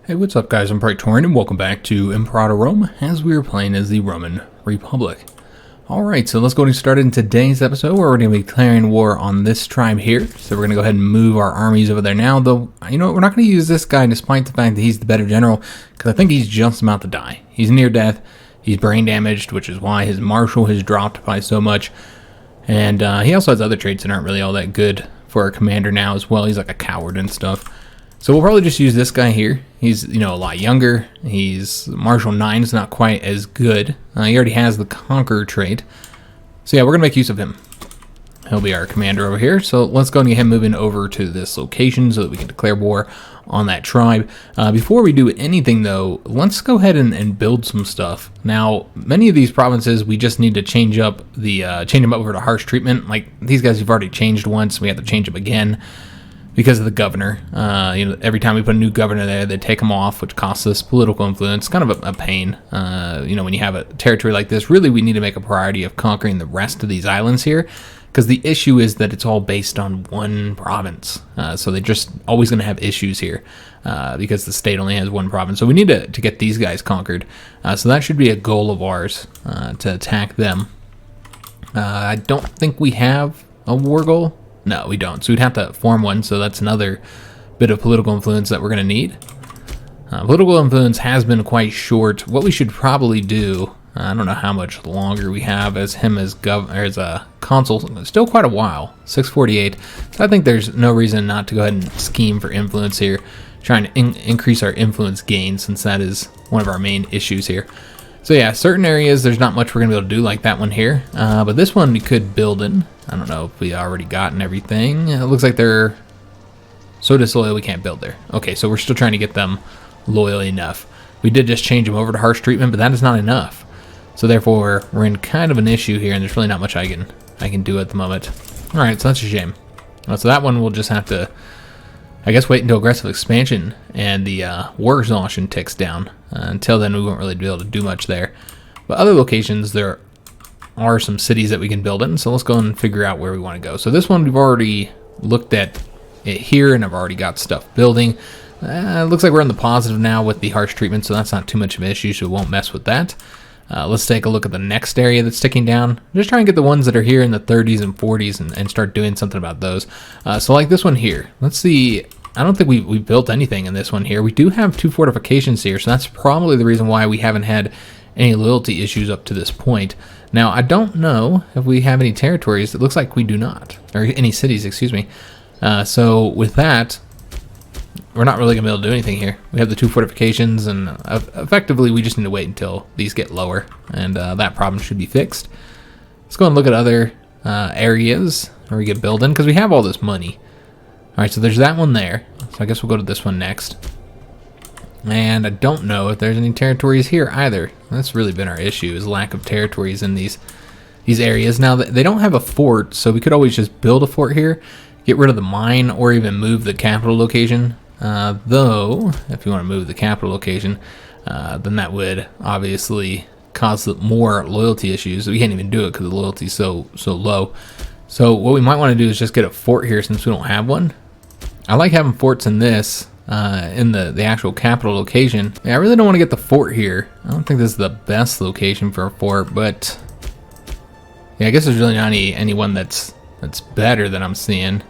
Hey, what's up guys, I'm Praetorian and welcome back to Imperator Rome as we are playing as the Roman Republic. Alright, so let's go and start in today's episode where we're going to be declaring war on this tribe here. So we're going to go ahead and move our armies over there now, though, you know what, we're not going to use this guy despite the fact that he's the better general, because I think he's just about to die. He's near death, he's brain damaged, which is why his marshal has dropped by so much, and he also has other traits that aren't really all that good for our commander now as well. He's like a coward and stuff. So we'll probably just use this guy here. He's, you know, a lot younger. He's Marshal 9 is not quite as good. He already has the Conqueror trait. So yeah, we're going to make use of him. He'll be our commander over here. So let's go and get him moving over to this location so that we can declare war on that tribe. Before we do anything though, let's go ahead and build some stuff. Now, many of these provinces, we just need to change up the change them up over to harsh treatment. Like these guys you've already changed once, we have to change them again. Because of the governor. You know, every time we put a new governor there, they take him off, which costs us political influence. Kind of a pain. You know, when you have a territory like this, really we need to make a priority of conquering the rest of these islands here, because the issue is that it's all based on one province. So they're just always going to have issues here because the state only has one province. So we need to get these guys conquered. So that should be a goal of ours, to attack them. I don't think we have a war goal. No, we don't. So we'd have to form one, so that's another bit of political influence that we're going to need. Political influence has been quite short. What we should probably do, I don't know how much longer we have as him as a consul. Still quite a while, 648. So I think there's no reason not to go ahead and scheme for influence here, trying to increase our influence gain, since that is one of our main issues here. So yeah, certain areas there's not much we're going to be able to do, like that one here. But this one we could build in. I don't know if we already gotten everything. It looks like they're so disloyal we can't build there. Okay, so we're still trying to get them loyal enough. We did just change them over to harsh treatment, but that is not enough. So therefore, we're in kind of an issue here, and there's really not much I can do at the moment. All right, so that's a shame. So that one we'll just have to, I guess, wait until aggressive expansion and the war exhaustion ticks down. Until then, we won't really be able to do much there. But other locations, there are some cities that we can build in, so let's go and figure out where we want to go. So this one, we've already looked at it here, and I've already got stuff building. It looks like we're in the positive now with the harsh treatment, so that's not too much of an issue, so we won't mess with that. Let's take a look at the next area that's ticking down. Just try and get the ones that are here in the 30s and 40s and start doing something about those. So like this one here, let's see. I don't think we built anything in this one here. We do have 2 fortifications here, so that's probably the reason why we haven't had any loyalty issues up to this point. Now, I don't know if we have any territories. It looks like we do not. Or any cities, excuse me. So with that, we're not really going to be able to do anything here. We have the 2 fortifications, and effectively we just need to wait until these get lower, and that problem should be fixed. Let's go and look at other areas where we get building, because we have all this money. Alright, so there's that one there. So I guess we'll go to this one next. And I don't know if there's any territories here either. That's really been our issue, is lack of territories in these areas. Now, they don't have a fort, so we could always just build a fort here, get rid of the mine, or even move the capital location. Though, if you want to move the capital location, then that would obviously cause more loyalty issues. We can't even do it because the loyalty is so low. So what we might want to do is just get a fort here since we don't have one. I like having forts in this, in the actual capital location. Yeah, I really don't want to get the fort here. I don't think this is the best location for a fort, but yeah, I guess there's really not anyone that's better than I'm seeing.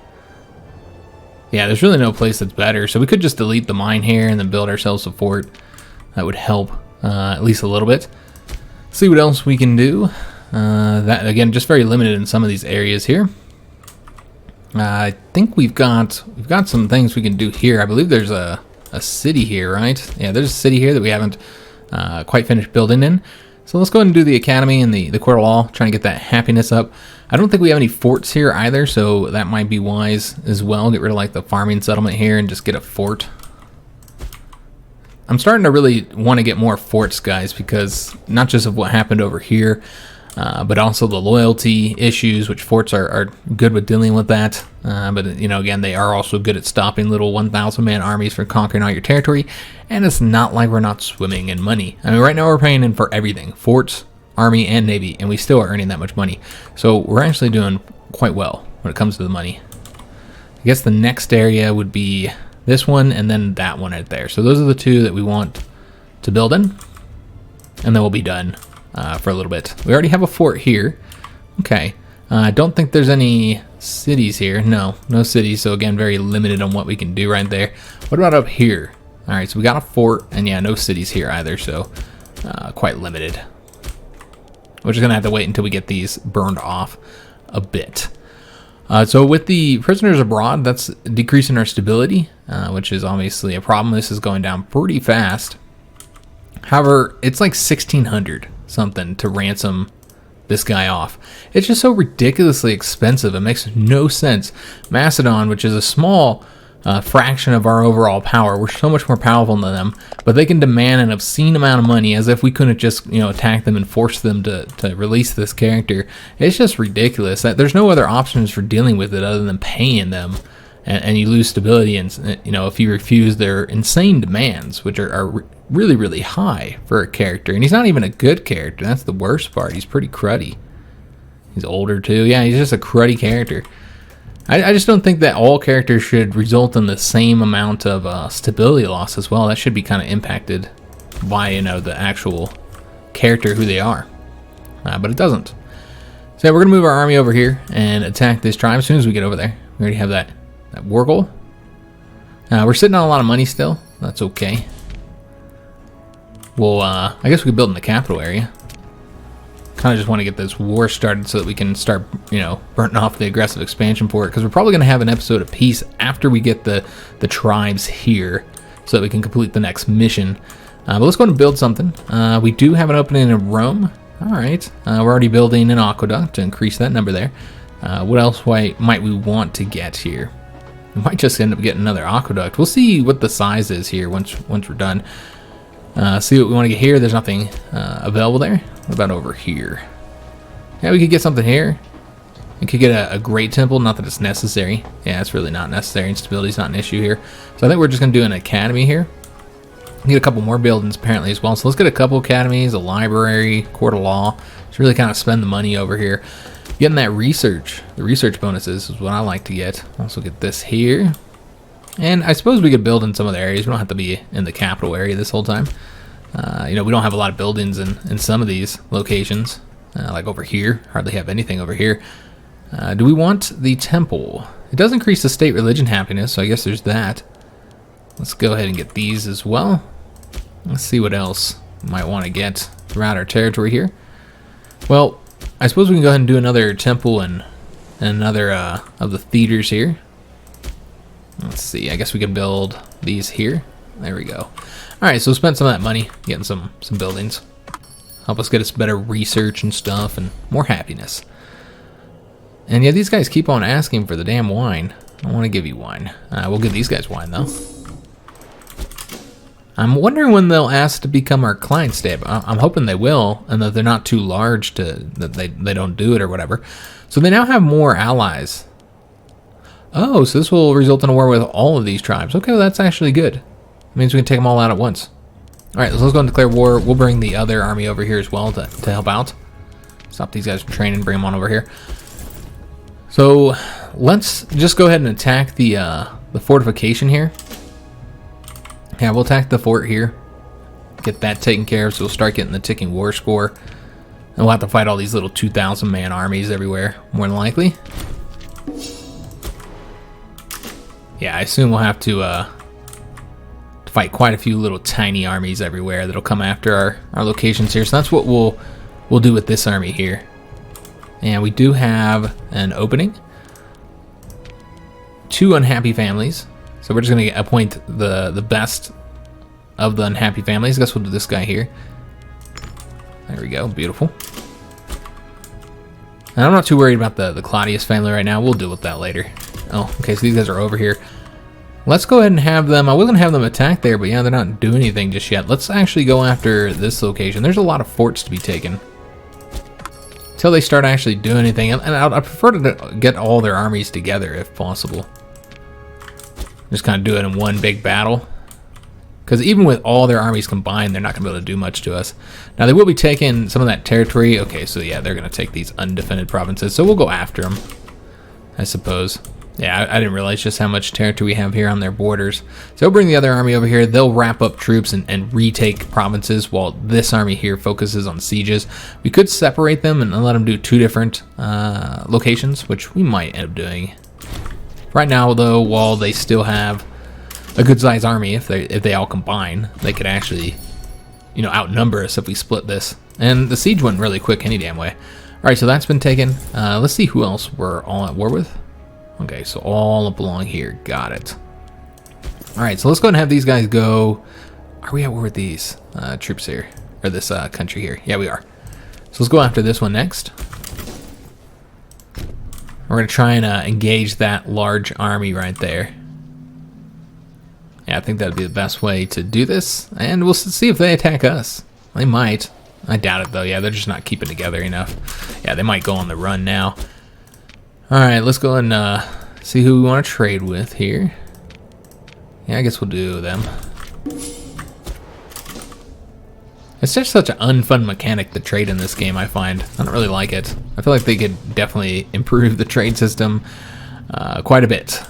Yeah, there's really no place that's better, so we could just delete the mine here and then build ourselves a fort. That would help at least a little bit. See what else we can do. That again, just very limited in some of these areas here. I think we've got some things we can do here. I believe there's a city here, right? Yeah, there's a city here that we haven't quite finished building in. So let's go ahead and do the academy and the court of law, trying to get that happiness up. I don't think we have any forts here either, so that might be wise as well. Get rid of like the farming settlement here and just get a fort. I'm starting to really want to get more forts, guys, because not just of what happened over here, but also the loyalty issues, which forts are good with dealing with that. But, you know, again, they are also good at stopping little 1,000-man armies from conquering all your territory. And it's not like we're not swimming in money. I mean, right now we're paying in for everything. Forts, army, and navy. And we still are earning that much money. So we're actually doing quite well when it comes to the money. I guess the next area would be This one and then that one right there. So those are the two that we want to build in. And then we'll be done for a little bit. We already have a fort here. Okay. I don't think there's any cities here. No cities. So again, very limited on what we can do right there. What about up here? All right, so we got a fort, and yeah, no cities here either. So quite limited. We're just gonna have to wait until we get these burned off a bit. So with the prisoners abroad, that's decreasing our stability, which is obviously a problem. This is going down pretty fast. However, it's like 1,600 something to ransom this guy off. It's just so ridiculously expensive. It makes no sense. Macedon, which is a small fraction of our overall power, we're so much more powerful than them, but they can demand an obscene amount of money as if we couldn't just, you know, attack them and force them to release this character. It's just ridiculous. There's no other options for dealing with it other than paying them, and you lose stability. And you know, if you refuse their insane demands, which are really, really high for a character, and he's not even a good character. That's the worst part. He's pretty cruddy. He's older too. Yeah, he's just a cruddy character. I just don't think that all characters should result in the same amount of stability loss as well. That should be kind of impacted by, you know, the actual character, who they are. But it doesn't. So we're going to move our army over here and attack this tribe as soon as we get over there. We already have that war goal. We're sitting on a lot of money still. That's okay. Well, I guess we could build in the capital area. Kind of just want to get this war started so that we can start, you know, burning off the aggressive expansion for it, because we're probably going to have an episode of peace after we get the tribes here so that we can complete the next mission. But let's go and build something. We do have an opening in Rome. All right. We're already building an aqueduct to increase that number there. What else might we want to get here? We might just end up getting another aqueduct. We'll see what the size is here once we're done. See what we want to get here. There's nothing available there. What about over here? Yeah, we could get something here. We could get a great temple. Not that it's necessary. Yeah, it's really not necessary. And stability's not an issue here. So I think we're just going to do an academy here. Get a couple more buildings apparently as well. So let's get a couple academies, a library, court of law. Just really kind of spend the money over here. Getting that research. The research bonuses is what I like to get. Also get this here. And I suppose we could build in some other areas. We don't have to be in the capital area this whole time. You know, we don't have a lot of buildings in some of these locations. Like over here. Hardly have anything over here. Do we want the temple? It does increase the state religion happiness, so I guess there's that. Let's go ahead and get these as well. Let's see what else we might want to get throughout our territory here. Well, I suppose we can go ahead and do another temple and another of the theaters here. Let's see, I guess we can build these here. There we go. Alright, so spend some of that money getting some buildings. Help us get us better research and stuff and more happiness. And yeah, these guys keep on asking for the damn wine. I want to give you wine. We'll give these guys wine though. I'm wondering when they'll ask to become our client state. I'm hoping they will, and that they're not too large that they don't do it or whatever. So they now have more allies. Oh, so this will result in a war with all of these tribes. Okay, well, that's actually good. It means we can take them all out at once. All right, so let's go and declare war. We'll bring the other army over here as well to help out. Stop these guys from training, bring them on over here. So let's just go ahead and attack the fortification here. Yeah, we'll attack the fort here. Get that taken care of, so we'll start getting the ticking war score. And we'll have to fight all these little 2,000 man armies everywhere, more than likely. Yeah, I assume we'll have to fight quite a few little tiny armies everywhere that'll come after our locations here. So that's what we'll do with this army here. And we do have an opening. 2 unhappy families. So we're just going to appoint the best of the unhappy families. I guess we'll do this guy here. There we go. Beautiful. And I'm not too worried about the Claudius family right now. We'll deal with that later. Oh, okay, so these guys are over here. Let's go ahead and have them. I was going to have them attack there, but yeah, they're not doing anything just yet. Let's actually go after this location. There's a lot of forts to be taken until they start actually doing anything. And I prefer to get all their armies together if possible. Just kind of do it in one big battle. Because even with all their armies combined, they're not going to be able to do much to us. Now, they will be taking some of that territory. Okay, so yeah, they're going to take these undefended provinces. So we'll go after them, I suppose. Yeah, I didn't realize just how much territory we have here on their borders. So bring the other army over here. They'll wrap up troops and retake provinces while this army here focuses on sieges. We could separate them and let them do 2 different locations, which we might end up doing. Right now, though, while they still have a good-sized army, if they all combine, they could actually, you know, outnumber us if we split this. And the siege went really quick any damn way. All right, so that's been taken. Let's see who else we're all at war with. Okay, so all up along here. Got it. All right, so let's go ahead and have these guys go. Are we at war with these troops here? Or this country here? Yeah, we are. So let's go after this one next. We're going to try and engage that large army right there. Yeah, I think that would be the best way to do this. And we'll see if they attack us. They might. I doubt it, though. Yeah, they're just not keeping together enough. Yeah, they might go on the run now. Alright, let's go and see who we want to trade with here. Yeah, I guess we'll do them. It's just such an unfun mechanic to trade in this game, I find. I don't really like it. I feel like they could definitely improve the trade system quite a bit.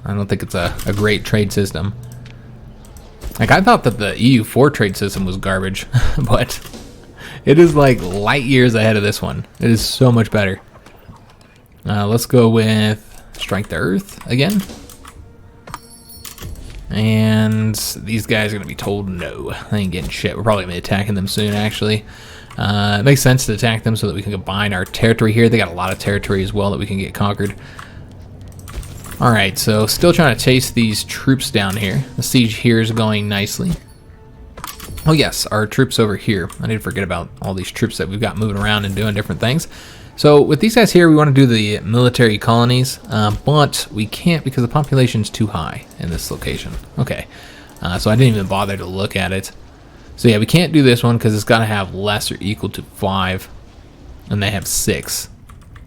I don't think it's a great trade system. Like, I thought that the EU4 trade system was garbage, but it is like light years ahead of this one. It is so much better. Let's go with Strike the Earth again. And these guys are going to be told no. They ain't getting shit. We're probably going to be attacking them soon, actually. It makes sense to attack them so that we can combine our territory here. They got a lot of territory as well that we can get conquered. Alright, so still trying to chase these troops down here. The siege here is going nicely. Oh yes, our troops over here. I need to forget about all these troops that we've got moving around and doing different things. So with these guys here, we want to do the military colonies, but we can't because the population's too high in this location. Okay, so I didn't even bother to look at it. So yeah, we can't do this one because it's got to have less or equal to 5, and they have 6.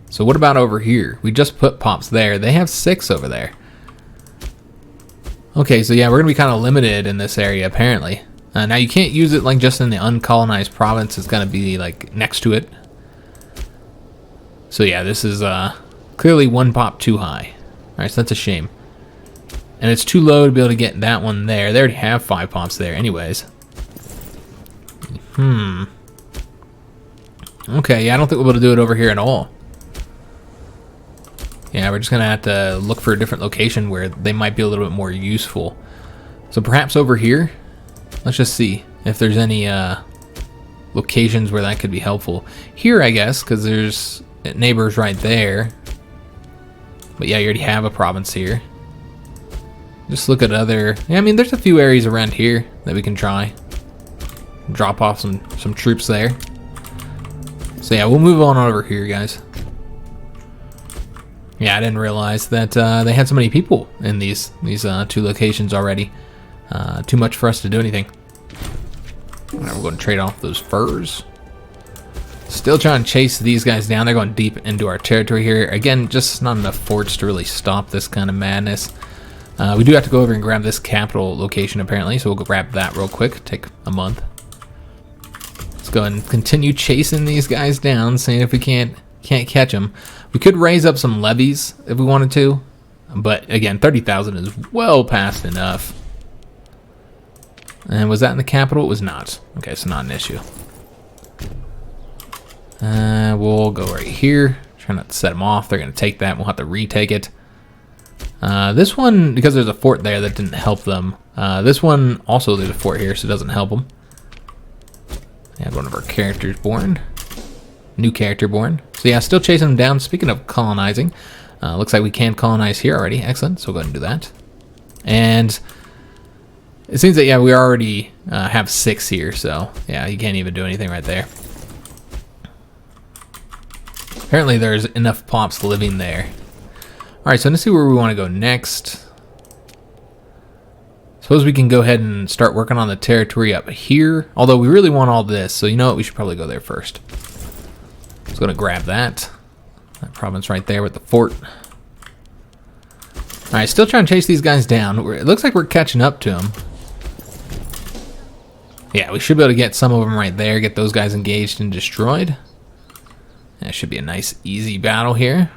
So what about over here? We just put pops there. They have 6 over there. Okay, so yeah, we're going to be kind of limited in this area, apparently. Now, you can't use it like just in the uncolonized province. It's going to be like next to it. So yeah, this is clearly 1 pop too high. Alright, so that's a shame. And it's too low to be able to get that one there. They already have 5 pops there anyways. Okay, yeah, I don't think we'll be able to do it over here at all. Yeah, we're just going to have to look for a different location where they might be a little bit more useful. So perhaps over here? Let's just see if there's any locations where that could be helpful. Here, I guess, because there's neighbors right there. But yeah, you already have a province here. Just look at other... Yeah, I mean, there's a few areas around here that we can try. Drop off some troops there. So yeah, we'll move on over here, guys. Yeah, I didn't realize that they had so many people in these 2 locations already. Too much for us to do anything. All right, we're going to trade off those furs. Still trying to chase these guys down. They're going deep into our territory here. Again, just not enough forts to really stop this kind of madness. We do have to go over and grab this capital location, apparently, so we'll grab that real quick. Take a month. Let's go and continue chasing these guys down, seeing if we can't catch them. We could raise up some levies if we wanted to, but again, 30,000 is well past enough. And was that in the capital? It was not. Okay, so not an issue. We'll go right here. Try not to set them off. They're going to take that. We'll have to retake it. This one, because there's a fort there, that didn't help them. This one, also there's a fort here, so it doesn't help them. And one of our characters born. New character born. So yeah, still chasing them down. Speaking of colonizing, looks like we can colonize here already. Excellent. So we'll go ahead and do that. And it seems that, yeah, we already have 6 here. So yeah, you can't even do anything right there. Apparently there's enough pops living there. Alright, so let's see where we want to go next. Suppose we can go ahead and start working on the territory up here. Although we really want all this, so you know what? We should probably go there first. Just going to grab that. That province right there with the fort. Alright, still trying to chase these guys down. It looks like we're catching up to them. Yeah, we should be able to get some of them right there. Get those guys engaged and destroyed. That should be a nice, easy battle here.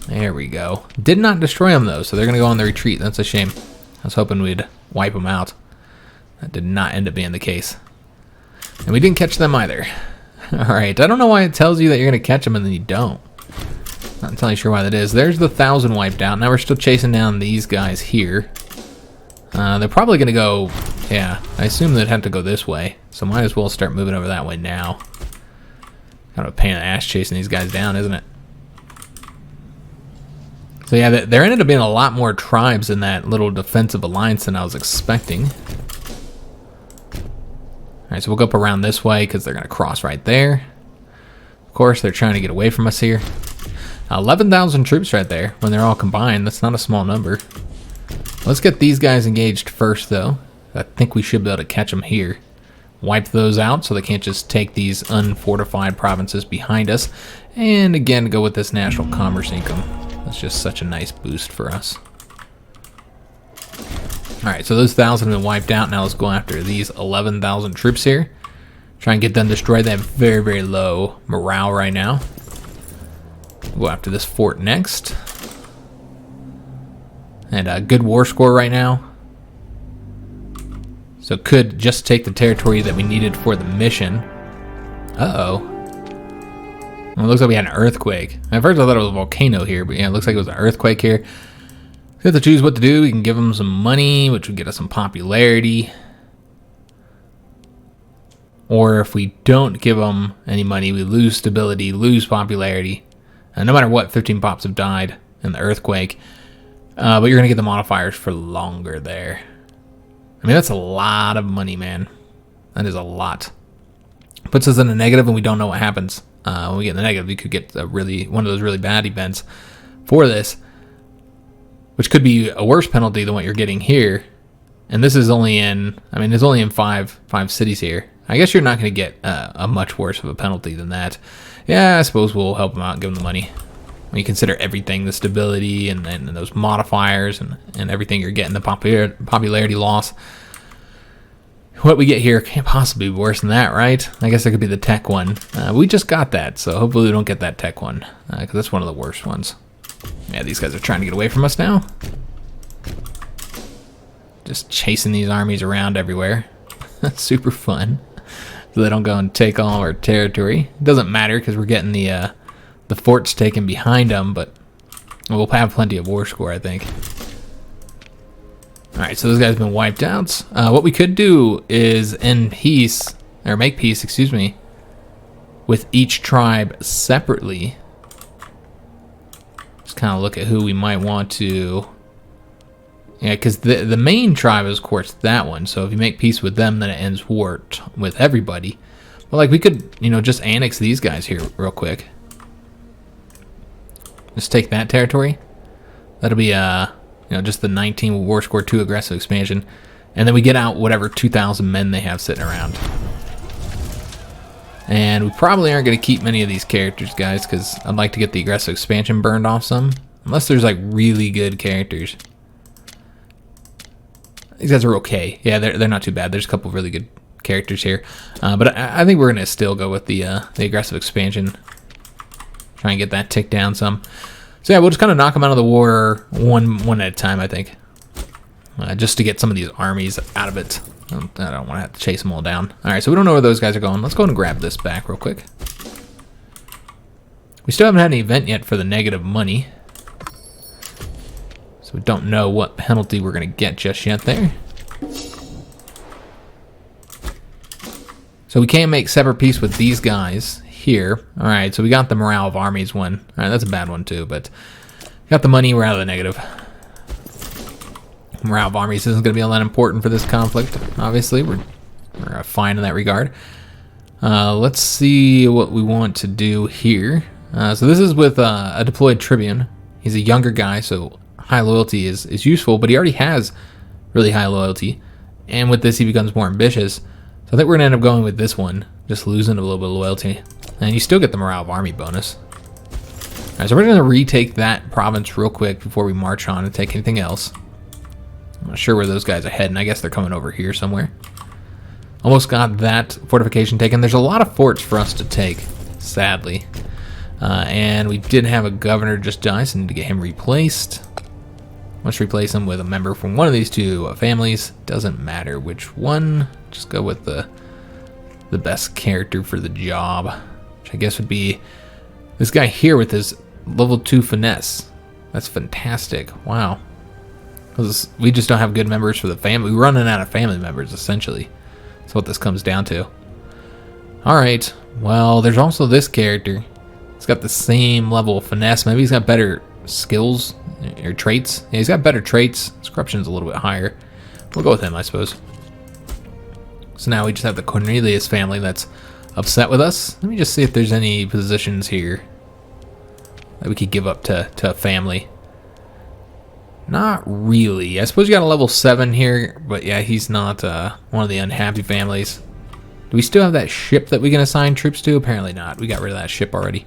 There we go. Did not destroy them, though, so they're going to go on the retreat. That's a shame. I was hoping we'd wipe them out. That did not end up being the case. And we didn't catch them either. Alright, I don't know why it tells you that you're going to catch them and then you don't. Not entirely sure why that is. There's the 1,000 wiped out. Now we're still chasing down these guys here. They're probably going to go... Yeah, I assume they'd have to go this way. So might as well start moving over that way now. Kind of a pain in the ass chasing these guys down, isn't it? So yeah, there ended up being a lot more tribes in that little defensive alliance than I was expecting. Alright, so we'll go up around this way because they're going to cross right there. Of course, they're trying to get away from us here. 11,000 troops right there when they're all combined. That's not a small number. Let's get these guys engaged first, though. I think we should be able to catch them here. Wipe those out so they can't just take these unfortified provinces behind us. And again, go with this national commerce income. That's just such a nice boost for us. Alright, so those 1,000 have been wiped out. Now let's go after these 11,000 troops here. Try and get them destroyed. They have very, very low morale right now. We'll go after this fort next. And a good war score right now. So could just take the territory that we needed for the mission. Uh-oh. Well, it looks like we had an earthquake. At first I thought it was a volcano here, but yeah, it looks like it was an earthquake here. We have to choose what to do. We can give them some money, which would get us some popularity. Or if we don't give them any money, we lose stability, lose popularity. No matter what, 15 pops have died in the earthquake. But you're going to get the modifiers for longer there. I mean, that's a lot of money, man. That is a lot. Puts us in a negative, and we don't know what happens. When we get in the negative, we could get one of those really bad events for this, which could be a worse penalty than what you're getting here. And this is only in, I mean, it's only in five cities here. I guess you're not going to get a much worse of a penalty than that. Yeah, I suppose we'll help them out and give them the money. When you consider everything, the stability and those modifiers and everything you're getting, the popularity loss. What we get here can't possibly be worse than that, right? I guess it could be the tech one. We just got that, so hopefully we don't get that tech one, because that's one of the worst ones. Yeah, these guys are trying to get away from us now. Just chasing these armies around everywhere. That's super fun. So they don't go and take all our territory. It doesn't matter because we're getting the forts taken behind them, but we'll have plenty of war score, I think. Alright, so those guys have been wiped out. What we could do is end peace, or make peace, excuse me, with each tribe separately. Just kind of look at who we might want to... Yeah, because the main tribe is, of course, that one. So if you make peace with them, then it ends war with everybody. But, like, we could, you know, just annex these guys here real quick. Just take that territory. That'll be, you know, just the 19 war score 2 aggressive expansion. And then we get out whatever 2,000 men they have sitting around. And we probably aren't going to keep many of these characters, guys, because I'd like to get the aggressive expansion burned off some. Unless there's, like, really good characters. These guys are okay. Yeah, they're not too bad. There's a couple of really good characters here. But I think we're going to still go with the aggressive expansion. Try and get that ticked down some. So yeah, we'll just kind of knock them out of the war one at a time, I think. Just to get some of these armies out of it. I don't want to have to chase them all down. Alright, so we don't know where those guys are going. Let's go ahead and grab this back real quick. We still haven't had an event yet for the negative money. So we don't know what penalty we're going to get just yet there. So we can make separate peace with these guys here. Alright, so we got the morale of armies one. Alright, that's a bad one too, but got the money, we're out of the negative. Morale of armies isn't going to be all that important for this conflict, obviously. We're fine in that regard. Let's see what we want to do here. So this is with a deployed tribune. He's a younger guy, so high loyalty is useful, but he already has really high loyalty. And with this, he becomes more ambitious. So I think we're going to end up going with this one, just losing a little bit of loyalty. And you still get the morale of army bonus. Alright, so we're going to retake that province real quick before we march on and take anything else. I'm not sure where those guys are heading. I guess they're coming over here somewhere. Almost got that fortification taken. There's a lot of forts for us to take, sadly. And we did have a governor just die, so I need to get him replaced. Let's replace him with a member from one of these two families. Doesn't matter which one. Just go with the best character for the job, which I guess would be this guy here with his level 2 finesse. That's fantastic. Wow. We just don't have good members for the family. We're running out of family members, essentially. That's what this comes down to. Alright, well, there's also this character. He's got the same level of finesse. Maybe he's got better skills or traits. Yeah, he's got better traits. His corruption's a little bit higher. We'll go with him, I suppose. So now we just have the Cornelius family that's upset with us. Let me just see if there's any positions here that we could give up to a family. Not really. I suppose you got a level 7 here, but yeah, he's not one of the unhappy families. Do we still have that ship that we can assign troops to? Apparently not. We got rid of that ship already.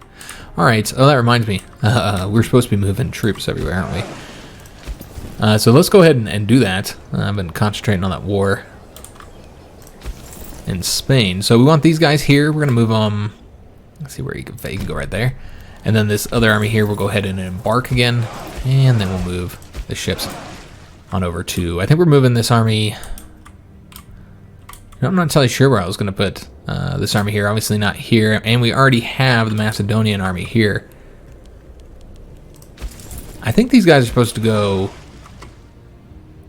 Alright, oh, that reminds me. We're supposed to be moving troops everywhere, aren't we? So let's go ahead and do that. I've been concentrating on that war in Spain. So we want these guys here. We're going to move them. Let's see where you can go right there. And then this other army here, we'll go ahead and embark again. And then we'll move the ships on over to... I think we're moving this army... I'm not entirely sure where I was going to put this army here. Obviously not here. And we already have the Macedonian army here. I think these guys are supposed to go...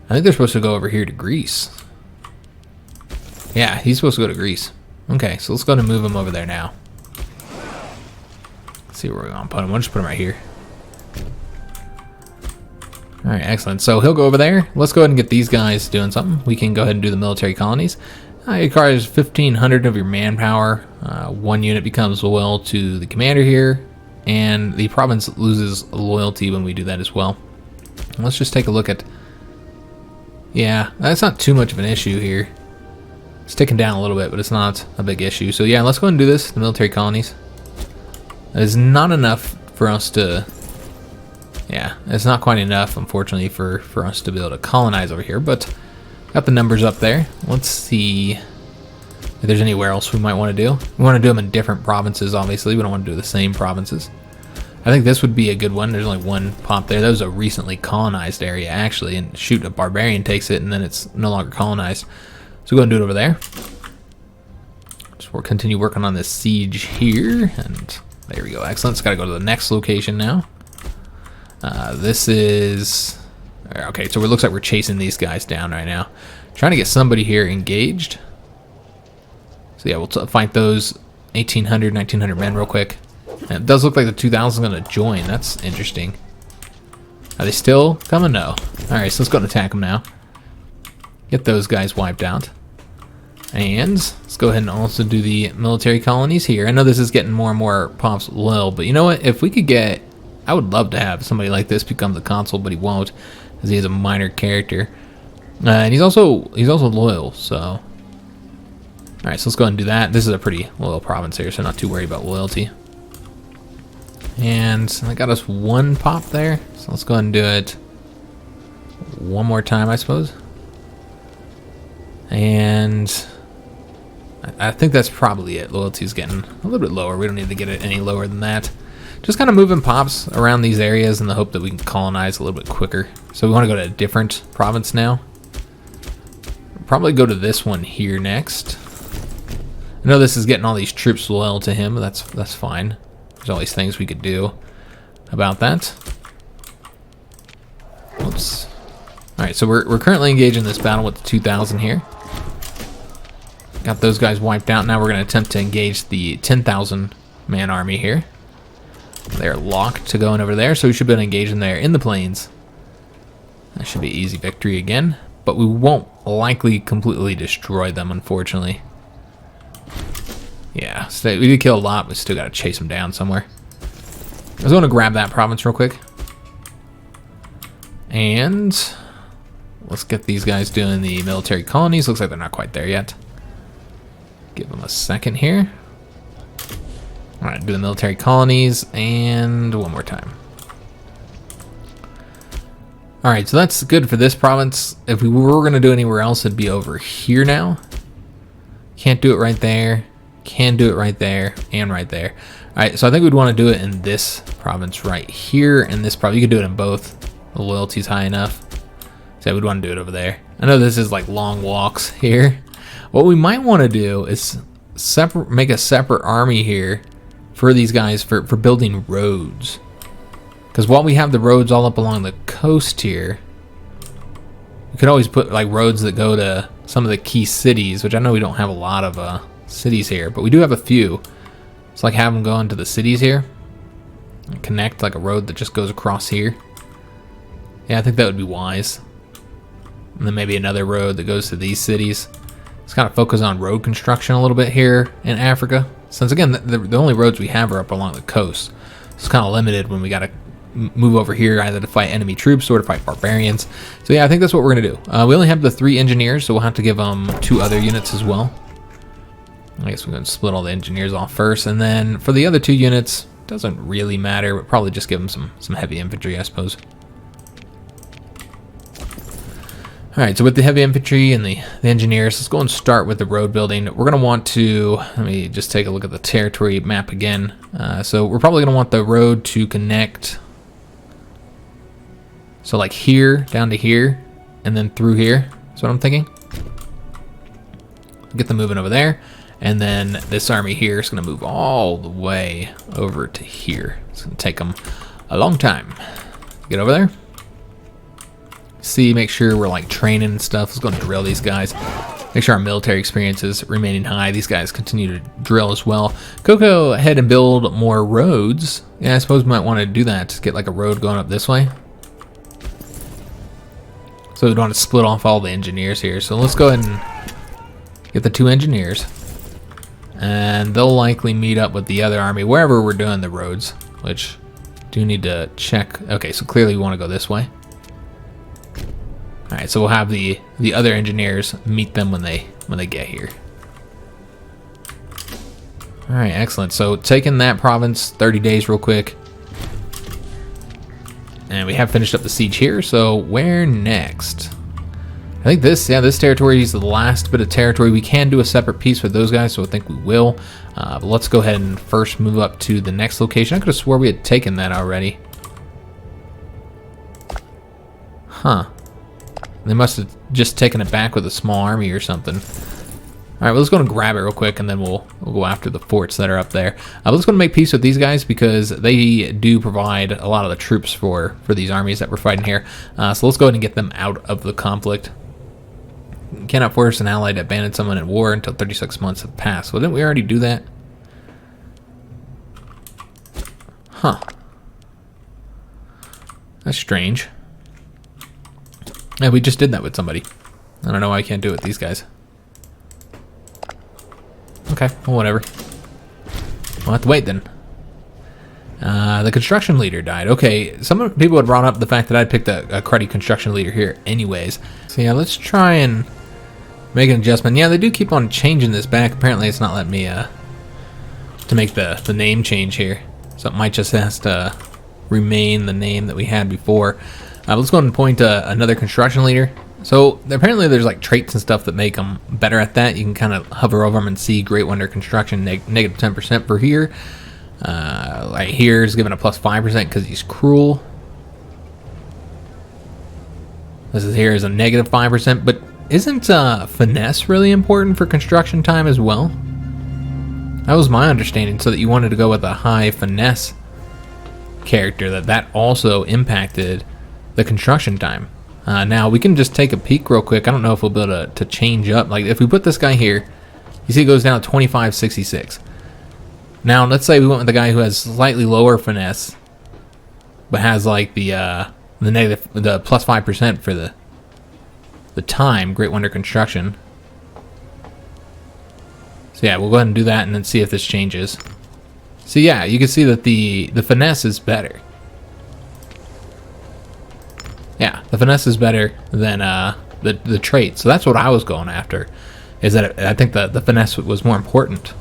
I think they're supposed to go over here to Greece. Yeah, he's supposed to go to Greece. Okay, so let's go ahead and move him over there now. Let's see where we want to put him. We'll just put him right here. Alright, excellent. So he'll go over there. Let's go ahead and get these guys doing something. We can go ahead and do the military colonies. It requires 1,500 of your manpower. One unit becomes loyal to the commander here. And the province loses loyalty when we do that as well. Let's just take a look at... Yeah, that's not too much of an issue here. It's ticking down a little bit, but it's not a big issue. So yeah, let's go ahead and do this, the military colonies. That is not enough for us to... Yeah, it's not quite enough, unfortunately, for us to be able to colonize over here, but got the numbers up there. Let's see if there's anywhere else we might want to do. We want to do them in different provinces, obviously. We don't want to do the same provinces. I think this would be a good one. There's only one pop there. That was a recently colonized area, actually, and shoot, a barbarian takes it, and then it's no longer colonized. So go ahead and do it over there. Just we'll continue working on this siege here, and there we go. Excellent. It's got to go to the next location now. This is... Okay, so it looks like we're chasing these guys down right now. Trying to get somebody here engaged. So yeah, we'll fight those 1,800, 1,900 men real quick. And it does look like the 2,000 is going to join. That's interesting. Are they still coming? No. Alright, so let's go and attack them now. Get those guys wiped out. And let's go ahead and also do the military colonies here. I know this is getting more and more pops low, but you know what? If we could get... I would love to have somebody like this become the consul, but he won't, because he is a minor character. And he's also loyal, so... Alright, so let's go ahead and do that. This is a pretty loyal province here, so not too worried about loyalty. And that got us one pop there, so let's go ahead and do it one more time, I suppose. And I think that's probably it. Loyalty's getting a little bit lower. We don't need to get it any lower than that. Just kind of moving pops around these areas in the hope that we can colonize a little bit quicker. So we want to go to a different province now. Probably go to this one here next. I know this is getting all these troops loyal to him, but that's fine. There's always things we could do about that. Oops. Alright, so we're currently engaged in this battle with the 2,000 here. Got those guys wiped out. Now we're going to attempt to engage the 10,000 man army here. They're locked to going over there, so we should be able to engage them there in the plains. That should be easy victory again, but we won't likely completely destroy them, unfortunately. Yeah, so we did kill a lot, but still got to chase them down somewhere. I was going to grab that province real quick. And let's get these guys doing the military colonies. Looks like they're not quite there yet. Give them a second here. Alright, do the military colonies, and one more time. Alright, so that's good for this province. If we were going to do anywhere else, it'd be over here now. Can't do it right there. Can do it right there, and right there. Alright, so I think we'd want to do it in this province right here, and this province. You could do it in both. The loyalty's high enough. So we'd want to do it over there. I know this is like long walks here. What we might want to do is make a separate army here for these guys for building roads. Because while we have the roads all up along the coast here, we could always put like roads that go to some of the key cities, which I know we don't have a lot of cities here, but we do have a few. It's like have them go into the cities here and connect like a road that just goes across here. Yeah, I think that would be wise. And then maybe another road that goes to these cities. Let's kind of focus on road construction a little bit here in Africa. Since again, the only roads we have are up along the coast. It's kind of limited when we got to move over here either to fight enemy troops or to fight barbarians. So yeah, I think that's what we're going to do. We only have the 3 engineers, so we'll have to give them 2 other units as well. I guess we're going to split all the engineers off first, and then for the other 2 units, doesn't really matter, but probably just give them some heavy infantry, I suppose. Alright, so with the heavy infantry and the engineers, let's go and start with the road building. We're going to want to, let me just take a look at the territory map again. So we're probably going to want the road to connect, so like here, down to here, and then through here. That's what I'm thinking. Get them moving over there. And then this army here is going to move all the way over to here. It's going to take them a long time. Get over there. See, make sure we're like training and stuff. Let's go and drill these guys. Make sure our military experience is remaining high. These guys continue to drill as well. Go ahead and build more roads. Yeah, I suppose we might want to do that. Get like a road going up this way. So we don't want to split off all the engineers here. So let's go ahead and get the 2 engineers. And they'll likely meet up with the other army wherever we're doing the roads, which do need to check. Okay, so clearly we want to go this way. All right, so we'll have the other engineers meet them when they get here. All right, excellent. So taking that province, 30 days real quick. And we have finished up the siege here, so where next? I think this territory is the last bit of territory. We can do a separate piece with those guys, so I think we will. But let's go ahead and first move up to the next location. I could have swore we had taken that already. Huh. They must have just taken it back with a small army or something. All right, well, let's go and grab it real quick, and then we'll go after the forts that are up there. Let's go and make peace with these guys because they do provide a lot of the troops for these armies that we're fighting here. So let's go ahead and get them out of the conflict. You cannot force an ally to abandon someone in war until 36 months have passed. Well, didn't we already do that? Huh. That's strange. Yeah, we just did that with somebody. I don't know why I can't do it with these guys. Okay, well, whatever. We'll have to wait then. The construction leader died. Okay, some people had brought up the fact that I'd picked a cruddy construction leader here anyways. So yeah, let's try and make an adjustment. Yeah, they do keep on changing this back. Apparently it's not letting me to make the name change here. So it might just has to remain the name that we had before. Let's go ahead and point another construction leader. So apparently there's like traits and stuff that make them better at that. You can kind of hover over them and see Great Wonder Construction negative 10% for here. Like here is given a plus 5% because he's cruel. This is here is a negative 5%, but isn't finesse really important for construction time as well? That was my understanding, so that you wanted to go with a high finesse character, that also impacted the construction time. Now we can just take a peek real quick. I don't know if we'll be able to change up. Like if we put this guy here, you see it goes down to 2566. Now let's say we went with the guy who has slightly lower finesse, but has like the plus 5% for the time Great Wonder Construction. So yeah, we'll go ahead and do that and then see if this changes. So yeah, you can see that the finesse is better. Yeah, the finesse is better than the trait. So that's what I was going after. Is that I think the finesse was more important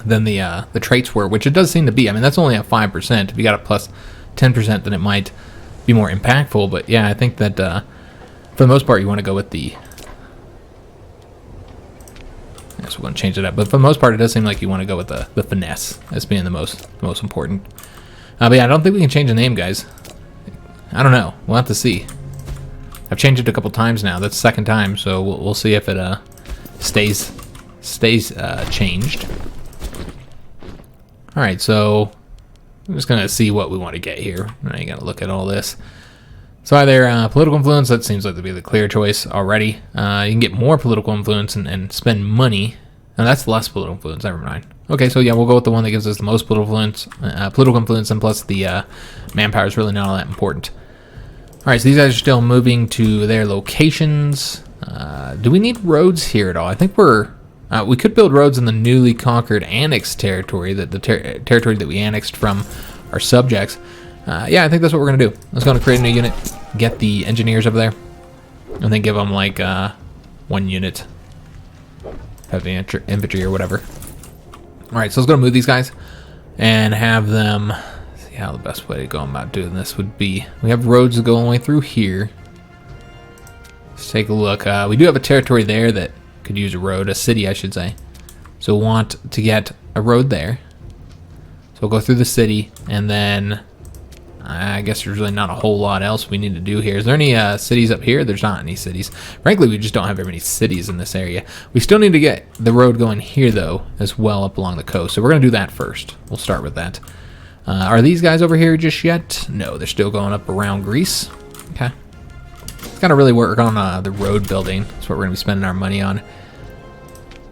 than the traits were, which it does seem to be. I mean, that's only at 5%. If you got a plus 10%, then it might be more impactful. But yeah, I think that for the most part, you want to go with the guess we're going to change it up. But for the most part, it does seem like you want to go with the finesse as being the most important. But yeah, I don't think we can change the name, guys. I don't know. We'll have to see. I've changed it a couple times now. That's the second time, so we'll see if it stays changed. All right, so I'm just gonna see what we want to get here. Now you gotta look at all this. So either political influence, that seems like to be the clear choice already. You can get more political influence and spend money. And that's less political influence, never mind. Okay, so yeah, we'll go with the one that gives us the most political influence, and plus the manpower is really not all that important. All right, so these guys are still moving to their locations. Do we need roads here at all? I think we could build roads in the newly conquered annexed territory, the territory that we annexed from our subjects. Yeah, I think that's what we're going to do. Let's go and create a new unit, get the engineers over there, and then give them like 1 unit heavy infantry or whatever. All right, so let's go move these guys and have them see how the best way to go about doing this would be. We have roads that go all the way through here. Let's take a look. We do have a territory there that could use a road, a city, I should say. So we'll want to get a road there. So we'll go through the city, and then I guess there's really not a whole lot else we need to do here. Is there any cities up here? There's not any cities. Frankly, we just don't have very many cities in this area. We still need to get the road going here, though, as well up along the coast. So we're going to do that first. We'll start with that. Are these guys over here just yet? No, they're still going up around Greece. Okay. Got to really work on the road building. That's what we're going to be spending our money on.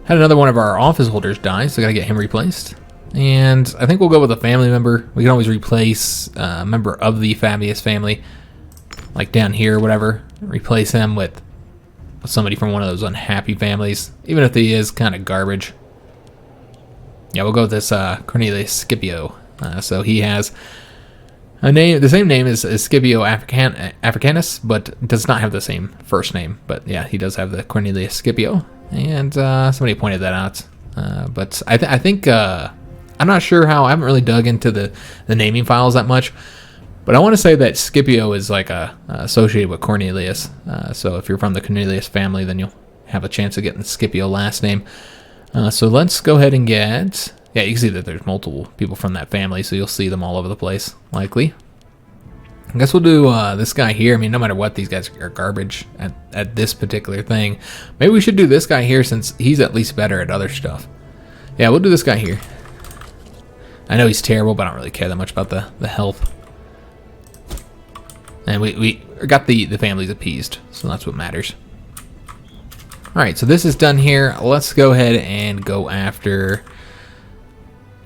Had another one of our office holders die, so got to get him replaced. And I think we'll go with a family member. We can always replace a member of the Fabius family, like down here or whatever. Replace him with somebody from one of those unhappy families, even if he is kind of garbage. Yeah, we'll go with this Cornelius Scipio. So he has a name, the same name as Scipio Africanus, but does not have the same first name. But yeah, he does have the Cornelius Scipio, and somebody pointed that out. But I think I'm not sure how. I haven't really dug into the naming files that much, but I want to say that Scipio is like associated with Cornelius. So if you're from the Cornelius family, then you'll have a chance of getting the Scipio last name. So let's go ahead and get. Yeah, you can see that there's multiple people from that family, so you'll see them all over the place, likely. I guess we'll do this guy here. I mean, no matter what, these guys are garbage at this particular thing. Maybe we should do this guy here since he's at least better at other stuff. Yeah, we'll do this guy here. I know he's terrible, but I don't really care that much about the health. And we got the families appeased, so that's what matters. Alright, so this is done here. Let's go ahead and go after...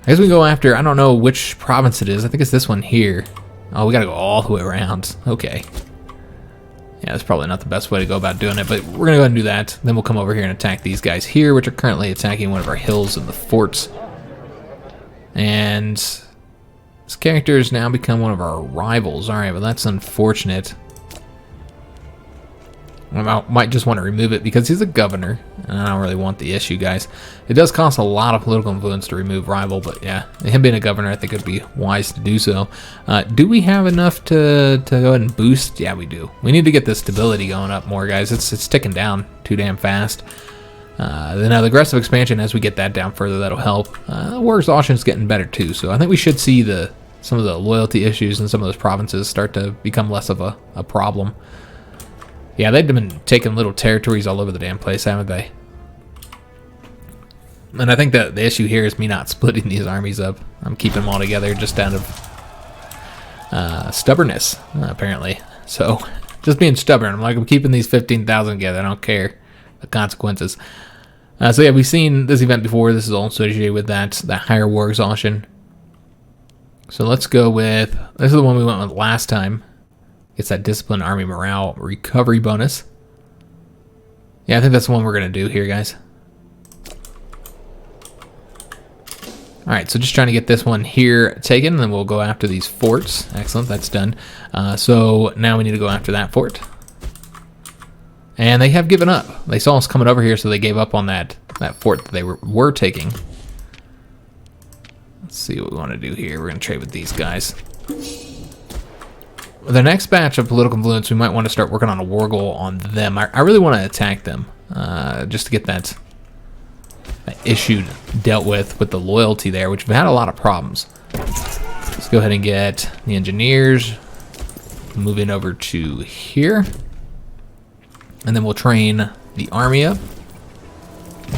I guess we go after, I don't know which province it is. I think it's this one here. Oh, we gotta go all the way around. Okay. Yeah, that's probably not the best way to go about doing it, but we're gonna go ahead and do that. Then we'll come over here and attack these guys here, which are currently attacking one of our hills in the forts. And this character has now become one of our rivals. Alright, well that's unfortunate. I might just want to remove it because he's a governor, and I don't really want the issue, guys. It does cost a lot of political influence to remove rival, but yeah, him being a governor, I think it would be wise to do so. Do we have enough to go ahead and boost? Yeah, we do. We need to get the stability going up more, guys. It's ticking down too damn fast. Then the aggressive expansion, as we get that down further, that'll help. War exhaustion is getting better too, so I think we should see some of the loyalty issues in some of those provinces start to become less of a problem. Yeah, they've been taking little territories all over the damn place, haven't they? And I think that the issue here is me not splitting these armies up. I'm keeping them all together just out of stubbornness, apparently. So, just being stubborn. I'm keeping these 15,000 together. I don't care the consequences. So yeah, we've seen this event before. This is all associated with that higher war exhaustion. So let's go with... This is the one we went with last time. It's that discipline army morale recovery bonus. Yeah, I think that's the one we're going to do here, guys. Alright, so just trying to get this one here taken, and then we'll go after these forts. Excellent, that's done. So now we need to go after that fort. And they have given up. They saw us coming over here, so they gave up on that fort that they were taking. Let's see what we want to do here. We're going to trade with these guys. The next batch of political influence, we might want to start working on a war goal on them. I really want to attack them, just to get that issue dealt with the loyalty there, which we've had a lot of problems. Let's go ahead and get the engineers moving over to here. And then we'll train the army up,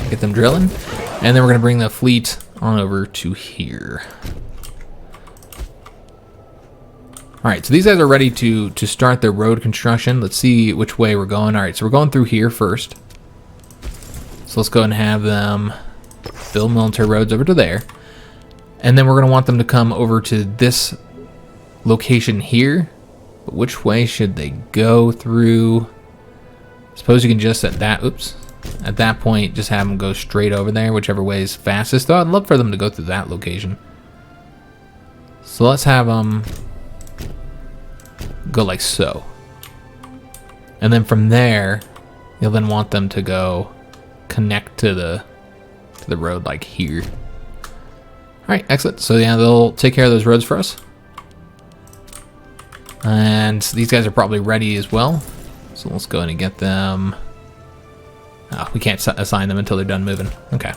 get them drilling. And then we're going to bring the fleet on over to here. All right, so these guys are ready to start their road construction. Let's see which way we're going. All right, so we're going through here first. So let's go and have them build military roads over to there. And then we're going to want them to come over to this location here. But which way should they go through? Suppose you can just at that point just have them go straight over there, whichever way is fastest. Though I'd love for them to go through that location. So let's have them go like so. And then from there, you'll then want them to go connect to the road like here. All right, excellent. So yeah, they'll take care of those roads for us. And these guys are probably ready as well. So let's go ahead and get them. Oh, we can't assign them until they're done moving. Okay.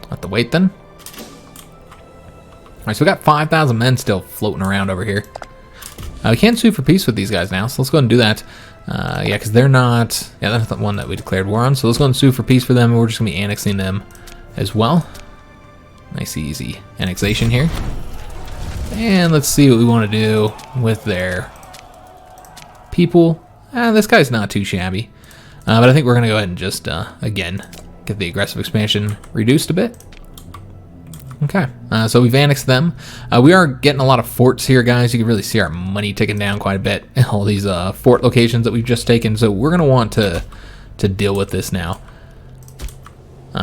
Have to wait then. All right, so we got 5,000 men still floating around over here. We can sue for peace with these guys now, so let's go ahead and do that. Yeah, because they're not... Yeah, that's the one that we declared war on. So let's go and sue for peace for them, and we're just going to be annexing them as well. Nice, easy annexation here. And let's see what we want to do with their people. This guy's not too shabby. But I think we're going to go ahead and just, again, get the aggressive expansion reduced a bit. Okay, so we've annexed them. We are getting a lot of forts here, guys. You can really see our money ticking down quite a bit. All these fort locations that we've just taken. So we're going to want to deal with this now.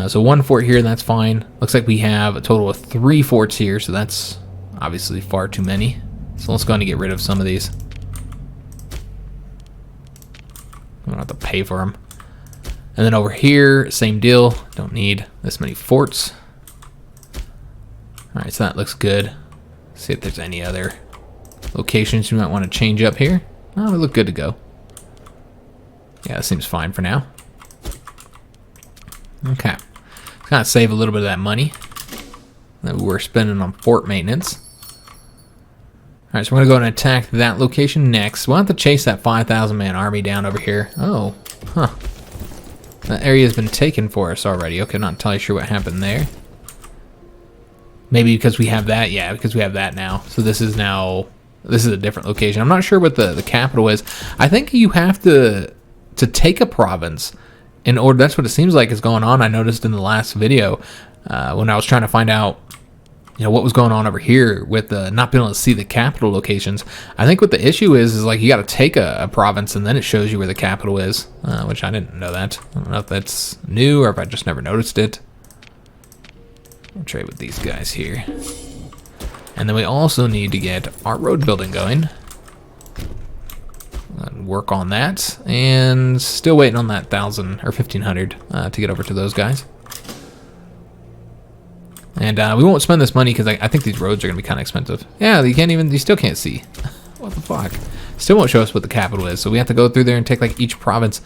So one fort here, that's fine. Looks like we have a total of 3 forts here, so that's obviously far too many. So let's go ahead and get rid of some of these. I don't have to pay for them. And then over here, same deal. Don't need this many forts. All right, so that looks good. See if there's any other locations you might want to change up here. Oh, we look good to go. Yeah, that seems fine for now. Okay. Kind of save a little bit of that money that we were spending on fort maintenance. All right, so we're going to go and attack that location next. We'll have to chase that 5,000 man army down over here. Oh, huh. That area has been taken for us already. Okay, I'm not entirely sure what happened there. Maybe because we have that? Yeah, because we have that now. So this is a different location. I'm not sure what the capital is. I think you have to take a province in order. That's what it seems like is going on. I noticed in the last video when I was trying to find out, what was going on over here with not being able to see the capital locations. I think what the issue is like you got to take a province and then it shows you where the capital is, which I didn't know that. I don't know if that's new or if I just never noticed it. I'll trade with these guys here. And then we also need to get our road building going. Work on that. And still waiting on that 1,000 or 1,500 to get over to those guys. And we won't spend this money because I think these roads are going to be kind of expensive. Yeah, you still can't see. What the fuck? Still won't show us what the capital is. So we have to go through there and take like each province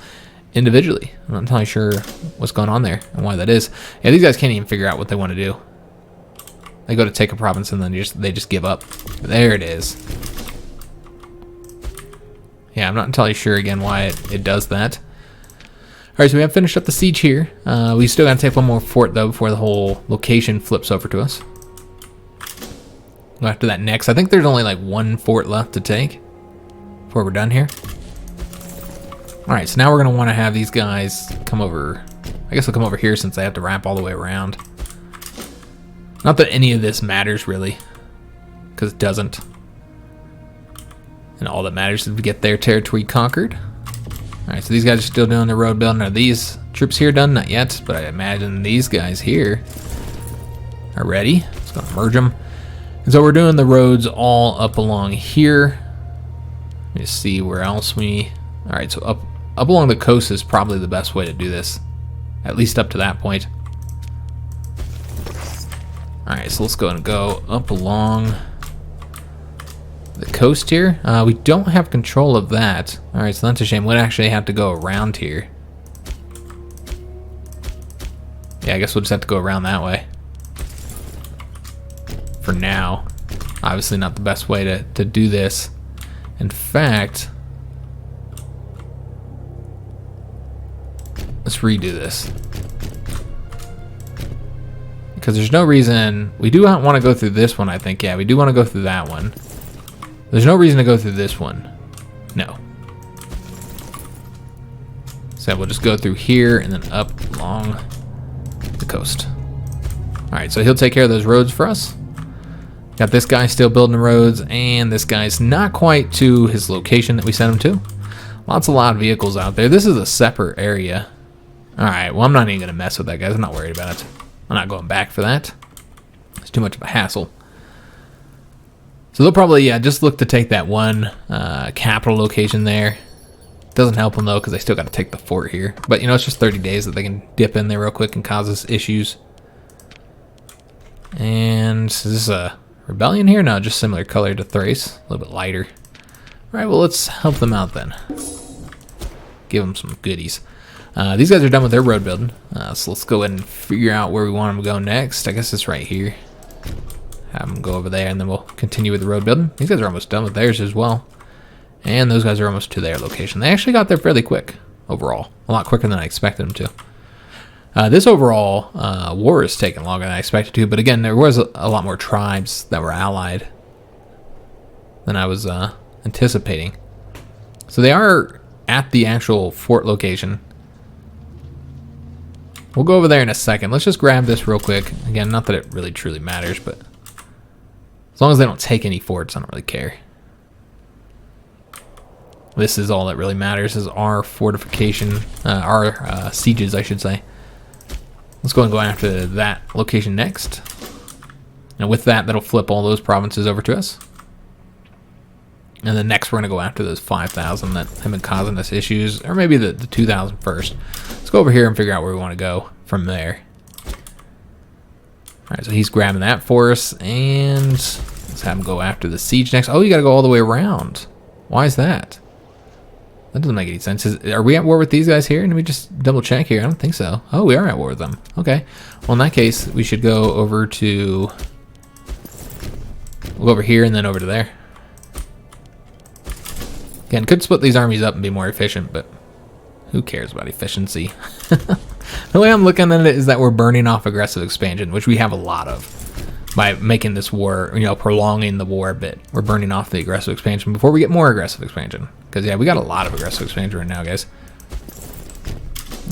individually. I'm not entirely sure what's going on there and why that is. Yeah, these guys can't even figure out what they want to do. They go to take a province and then they just give up. There it is. Yeah, I'm not entirely sure again why it does that. All right, so we have finished up the siege here. We still got to take one more fort though before the whole location flips over to us. Go after that next. I think there's only like 1 fort left to take before we're done here. All right, so now we're going to want to have these guys come over. I guess they'll come over here since they have to wrap all the way around. Not that any of this matters, really, because it doesn't. And all that matters is we get their territory conquered. All right, so these guys are still doing the road building. Are these troops here done? Not yet, but I imagine these guys here are ready. Just going to merge them. And so we're doing the roads all up along here. Let me see where else we... All right, so up along the coast is probably the best way to do this, at least up to that point. All right, so let's go and go up along the coast here. We don't have control of that. All right, so that's a shame. We'd actually have to go around here. Yeah, I guess we'll just have to go around that way. For now. Obviously not the best way to do this. In fact, let's redo this. Because there's no reason... We do want to go through this one, I think. Yeah, we do want to go through that one. There's no reason to go through this one. No. So we'll just go through here and then up along the coast. Alright, so he'll take care of those roads for us. Got this guy still building the roads, and this guy's not quite to his location that we sent him to. Lots of loud vehicles out there. This is a separate area. Alright, well, I'm not even going to mess with that, guys. I'm not worried about it. I'm not going back for that. It's too much of a hassle. So they'll probably, yeah, just look to take that one capital location there. Doesn't help them, though, because they still got to take the fort here. But, you know, it's just 30 days that they can dip in there real quick and cause us issues. And is this a rebellion here? No, just similar color to Thrace. A little bit lighter. All right, well, let's help them out then. Give them some goodies. These guys are done with their road building. So let's go ahead and figure out where we want them to go next. I guess it's right here. Have them go over there, and then we'll continue with the road building. These guys are almost done with theirs as well. And those guys are almost to their location. They actually got there fairly quick, overall. A lot quicker than I expected them to. This overall war is taking longer than I expected to, but again, there was a lot more tribes that were allied than I was anticipating. So they are at the actual fort location. We'll go over there in a second. Let's just grab this real quick. Again, not that it really truly matters, but as long as they don't take any forts, I don't really care. This is all that really matters, is our fortification, our sieges, I should say. Let's go and go after that location next. And with that, that'll flip all those provinces over to us. And then next, we're going to go after those 5,000 that have been causing us issues, or maybe the 2,000 first. Let's go over here and figure out where we want to go from there. All right, so he's grabbing that for us, and let's have him go after the siege next. Oh, you got to go all the way around. Why is that? That doesn't make any sense. Are we at war with these guys here? Let me just double check here. I don't think so. Oh, we are at war with them. Okay. Well, in that case, we should go over to... We'll go over here and then over to there. Again, could split these armies up and be more efficient, but who cares about efficiency? The way I'm looking at it is that we're burning off aggressive expansion, which we have a lot of. By making this war, you know, prolonging the war a bit. We're burning off the aggressive expansion before we get more aggressive expansion. Because, yeah, we got a lot of aggressive expansion right now, guys.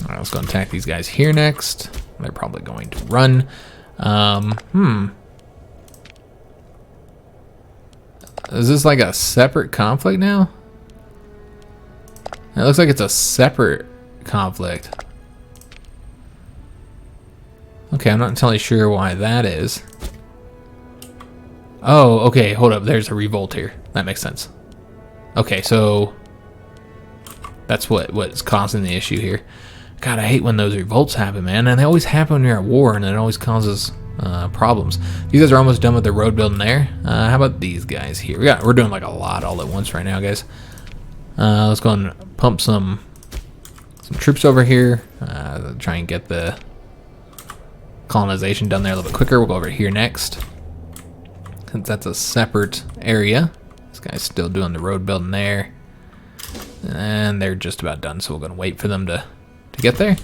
All right, let's go and attack these guys here next. They're probably going to run. Is this like a separate conflict now? It looks like it's a separate conflict. Okay, I'm not entirely sure why that is. Oh, okay, hold up. There's a revolt here. That makes sense. Okay, so that's what's causing the issue here. God, I hate when those revolts happen, man. And they always happen when you're at war, and it always causes problems. These guys are almost done with their road building there. How about these guys here? We're doing like a lot all at once right now, guys. Let's go and pump some troops over here. Try and get the colonization done there a little bit quicker. We'll go over here next, since that's a separate area. This guy's still doing the road building there, and they're just about done, so we're going to wait for them to get there.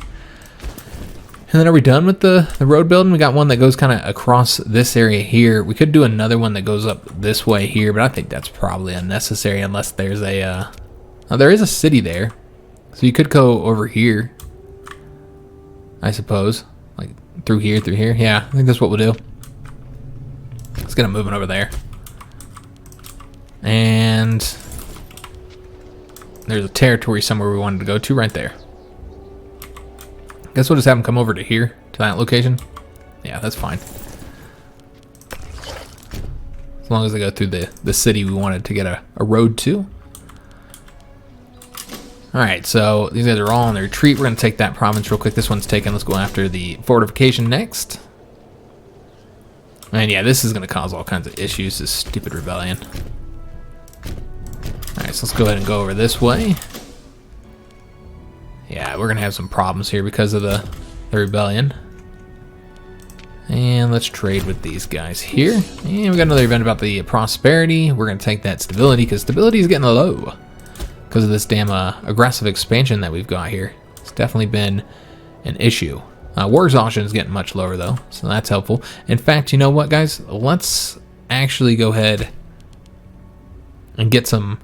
And then are we done with the road building? We got one that goes kind of across this area here. We could do another one that goes up this way here, but I think that's probably unnecessary unless there's a there is a city there, so you could go over here, I suppose, like through here. Yeah, I think that's what we'll do. Let's get them moving over there. And there's a territory somewhere we wanted to go to right there. Guess we'll just have them come over to here, to that location. Yeah, that's fine. As long as they go through the city we wanted to get a road to. Alright, so these guys are all on their retreat. We're going to take that province real quick. This one's taken. Let's go after the fortification next. And yeah, this is going to cause all kinds of issues, this stupid rebellion. Alright, so let's go ahead and go over this way. Yeah, we're going to have some problems here because of the rebellion. And let's trade with these guys here. And we got another event about the prosperity. We're going to take that stability because stability is getting low because of this damn aggressive expansion that we've got here. It's definitely been an issue. War exhaustion is getting much lower though, so that's helpful. In fact, you know what, guys? Let's actually go ahead and get some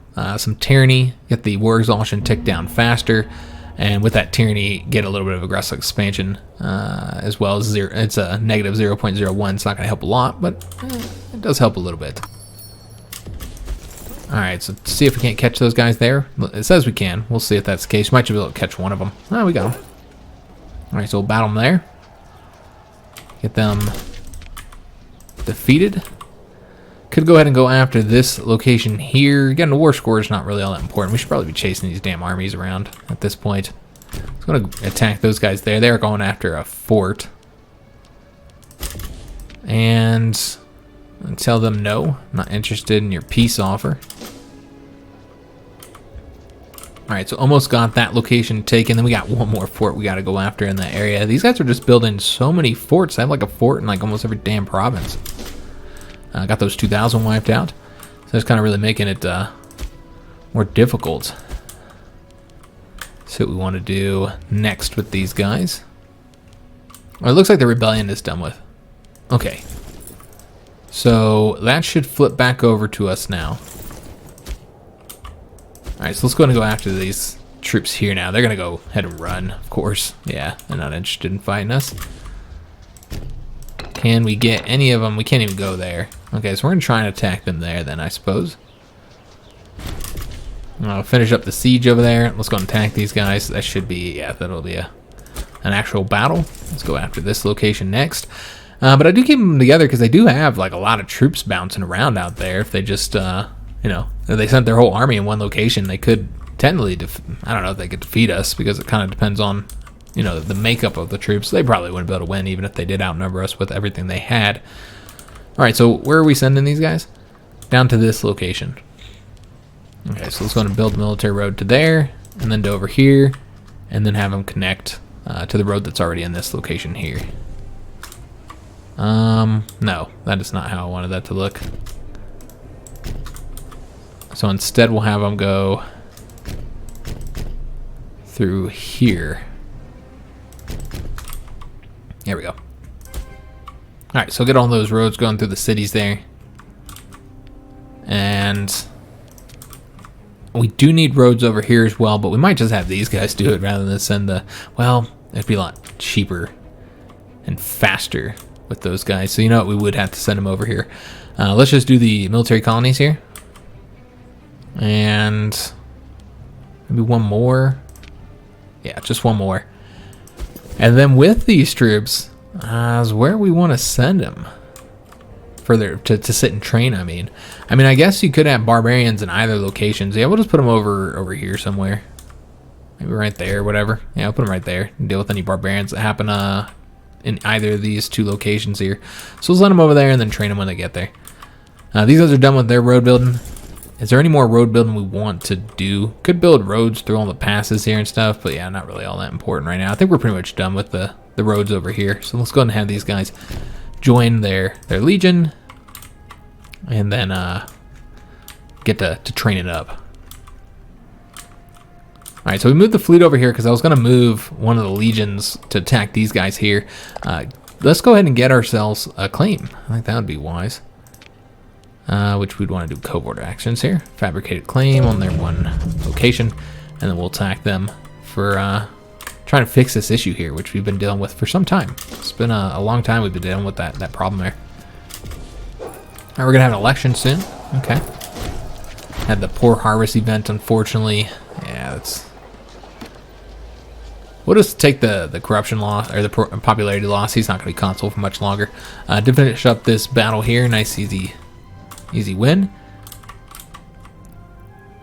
tyranny, get the war exhaustion tick down faster, and with that tyranny, get a little bit of aggressive expansion as well as zero. It's a negative 0.01. It's not going to help a lot, but it does help a little bit. All right, so see if we can't catch those guys there. It says we can. We'll see if that's the case. Might be able to catch one of them. Oh, we got them. All right, so we'll battle them there. Get them defeated. Could go ahead and go after this location here. Getting a war score is not really all that important. We should probably be chasing these damn armies around at this point. I'm going to attack those guys there. They're going after a fort. And tell them no, not interested in your peace offer. Alright, so almost got that location taken. Then we got one more fort we got to go after in that area. These guys are just building so many forts. I have like a fort in like almost every damn province. Got those 2,000 wiped out. So that's kind of really making it more difficult. See what we want to do next with these guys. Well, it looks like the rebellion is done with. Okay. So that should flip back over to us now. Alright, so let's go ahead and go after these troops here now. They're going to go ahead and run, of course. Yeah, they're not interested in fighting us. Can we get any of them? We can't even go there. Okay, so we're going to try and attack them there then, I suppose. I'll finish up the siege over there. Let's go and attack these guys. That should be, yeah, that'll be an actual battle. Let's go after this location next. But I do keep them together because they do have like a lot of troops bouncing around out there. If they just, you know, if they sent their whole army in one location, they could technically, I don't know if they could defeat us because it kind of depends on, you know, the makeup of the troops. They probably wouldn't be able to win even if they did outnumber us with everything they had. All right, so where are we sending these guys? Down to this location. Okay, so let's go and build a military road to there, and then to over here, and then have them connect to the road that's already in this location here. No, that is not how I wanted that to look. So instead we'll have them go through here. There we go. Alright, so get all those roads going through the cities there. And we do need roads over here as well, but we might just have these guys do it rather than send the... Well, it'd be a lot cheaper and faster with those guys. So you know what, we would have to send them over here. Let's just do the military colonies here. And maybe one more. Yeah, just one more. And then with these troops, is where we want to send them. Further to sit and train, I mean. I guess you could have barbarians in either locations. Yeah, we'll just put them over here somewhere. Maybe right there, whatever. Yeah, I'll put them right there. And deal with any barbarians that happen in either of these two locations here. So let's let them over there and then train them when they get there. These guys are done with their road building. Is there any more road building we want to do? Could build roads through all the passes here and stuff, but yeah, not really all that important right now. I think we're pretty much done with the roads over here. So let's go ahead and have these guys join their legion, and then get to train it up. All right, so we moved the fleet over here because I was going to move one of the legions to attack these guys here. Let's go ahead and get ourselves a claim. I think that would be wise. Which we'd want to do covert actions here. Fabricated claim on their one location, and then we'll attack them for trying to fix this issue here, which we've been dealing with for some time. It's been a long time we've been dealing with that problem there. All right, we're gonna have an election soon. Okay. Had the poor harvest event, unfortunately. Yeah, that's. We'll just take the corruption loss, or the popularity loss. He's not going to be consul for much longer. To finish up this battle here, nice easy win.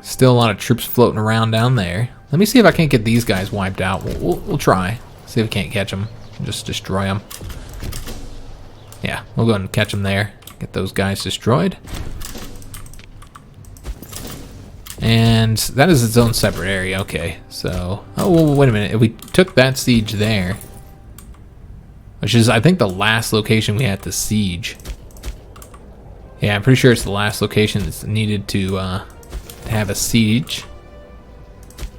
Still a lot of troops floating around down there. Let me see if I can't get these guys wiped out. We'll try. See if we can't catch them. Just destroy them. Yeah, we'll go ahead and catch them there. Get those guys destroyed. And that is its own separate area. Okay, so... Oh, well, wait a minute. If we took that siege there... which is, I think, the last location we had to siege. Yeah, I'm pretty sure it's the last location that's needed to have a siege.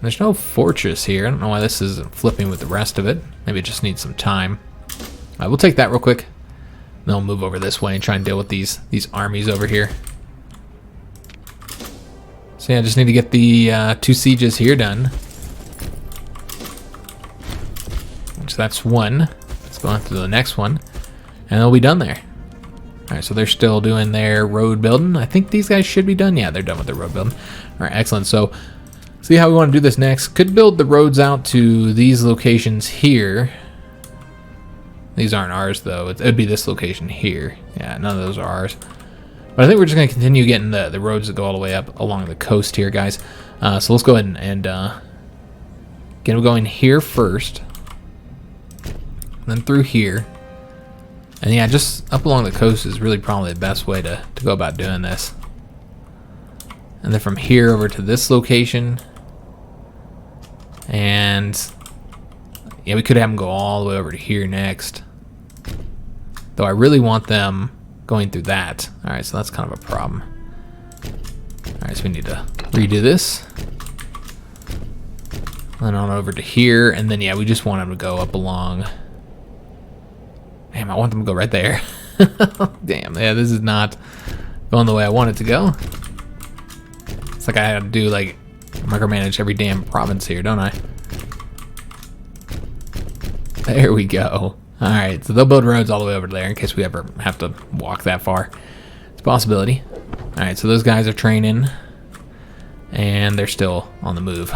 There's no fortress here. I don't know why this isn't flipping with the rest of it. Maybe it just needs some time. We'll take that real quick. Then we'll move over this way and try and deal with these armies over here. So yeah, I just need to get the 2 sieges here done. So that's one. Let's go on to the next one, and they'll be done there. All right, so they're still doing their road building. I think these guys should be done. Yeah, they're done with their road building. All right, excellent. So see how we want to do this next. Could build the roads out to these locations here. These aren't ours, though. It'd be this location here. Yeah, none of those are ours. But I think we're just going to continue getting the roads that go all the way up along the coast here, guys. So let's go ahead and get them going here first. Then through here. And yeah, just up along the coast is really probably the best way to go about doing this. And then from here over to this location. And yeah, we could have them go all the way over to here next. Though I really want them going through that. Alright, so that's kind of a problem. Alright, so we need to redo this. Then on over to here, and then yeah, we just want them to go up along. Damn, I want them to go right there. Damn, yeah, this is not going the way I want it to go. It's like I had to do, like, micromanage every damn province here, don't I? There we go. Alright, so they'll build roads all the way over there in case we ever have to walk that far. It's a possibility. Alright, so those guys are training. And they're still on the move.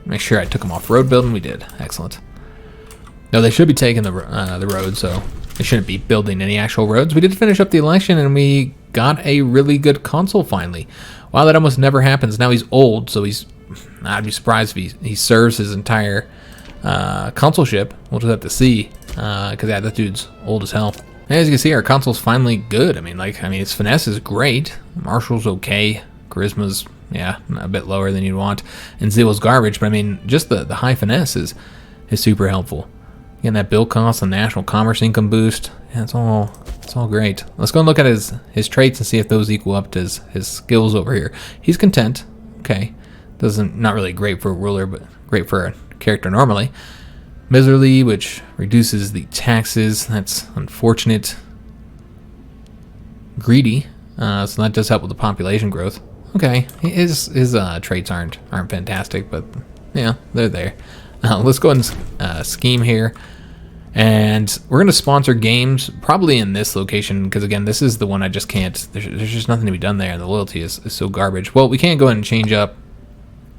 Make sure I took them off road building. We did. Excellent. No, they should be taking the road, so they shouldn't be building any actual roads. We did finish up the election, and we got a really good consul finally. Wow, that almost never happens. Now he's old, so I'd be surprised if he serves his entire consulship. We'll just have to see, because yeah, that dude's old as hell. And as you can see, our consul's finally good. I mean, his finesse is great. Martial's okay. Charisma's, yeah, a bit lower than you'd want. And zeal's garbage, but I mean, just the high finesse is super helpful. Getting that bill cost and national commerce income boost. Yeah, it's all great. Let's go and look at his traits and see if those equal up to his skills over here. He's content. Okay. Not really great for a ruler, but great for a character normally. Miserly, which reduces the taxes. That's unfortunate. Greedy. So that does help with the population growth. Okay. His traits aren't fantastic, but yeah, they're there. Let's go ahead and scheme here. And we're going to sponsor games, probably in this location, because again, this is the one I just can't, there's just nothing to be done there, and the loyalty is so garbage. Well, we can't go ahead and change up,